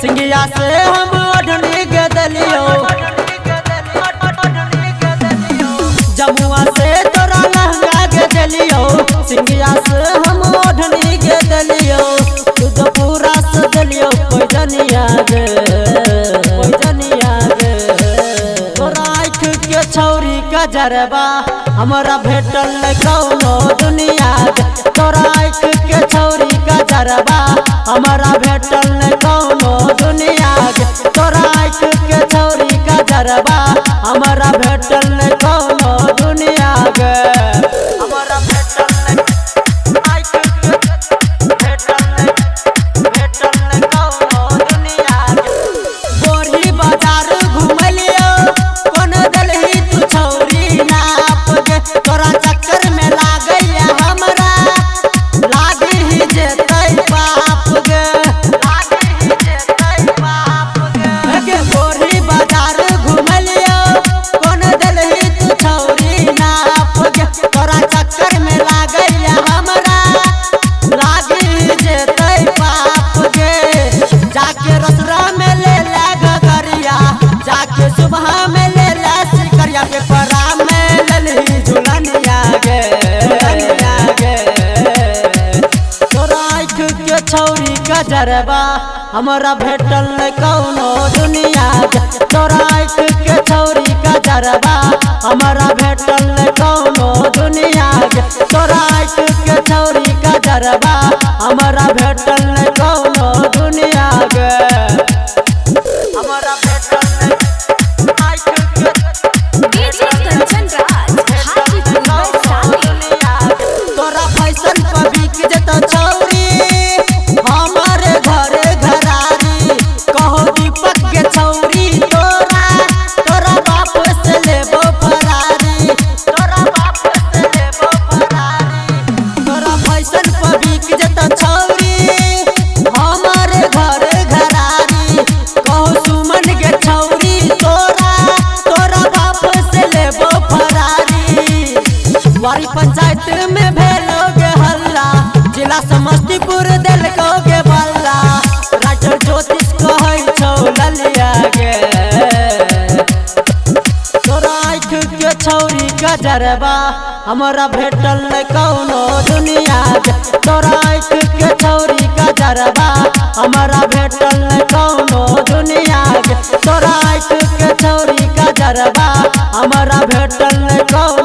सिंगिया से हम ओढ़नी के दलियो जमुआ से तोरा लहंगा के दलियो सिंगिया से हम ओढ़नी के दलियो तू तो पूरा सजलियो कोई जनिया गे तोरा आँख के छौरी का जरबा हमारा भेटल कौनो दुनिया गे तोरा आँख के छौरी का जरबा हमारा भेटल कौनो दुनिया गे तोरा आँख के छौरी का जरबा हमारा भेटल कौनो दुनिया गे हमारा भेटल कौनो दुनिया गे बोरी बाजार घुमलियो कोन दलही तू छौरी नाप गे तोरा चक्कर में लागैया हमरा लागी जेतै बाप गे बोरी बाजार घुमलियो कोन दलही तू छौरी नाप गे तोरा चक्कर में लागैया हमरा लागी जेतै बाप गे जाके रसरा में ले ला गगरिया जाके सुबह में ले ला सिकरिया पे परा में ललही झुलनिया गे तोरा आँख के छौरी का जरबा हमारा भेटल कौनो दुनिया गे तोरा आँख के छौरी का जरबा हमारा भेटल कौनो दुनिया गे तोरा आँख के छौरी का जरबा हमारा भेटल कौनो दुनिया गे हमारा भेटल आँख के डीजे कंचन राज हाजीपुर वैशाली तोरा फैशन पर बिक जतो छौरी हमारे घरे घरारी कहो दीपक के छौरी तोरा बाप से लेबो फरारी तोरा फैशन पर बिक जतो छौरी हमारे घरे घरारी कहो सुमन के छौरी तोरा बाप से लेबो फरारी वारी पंचायत में भेलोगे हल्ला जिला समस्तीपुर दिलकोगे बल्ला राइटर ज्योतिष कहै छौ ललिया गे तोरा आँख के छौरी का जरबा हमारा भेटल कौनो दुनिया गे तोरा आँख के छौरी का जरबा हमारा भेटल कौनो दुनिया गे तोरा आँख के छौरी का जरबा हमारा भेटल कौनो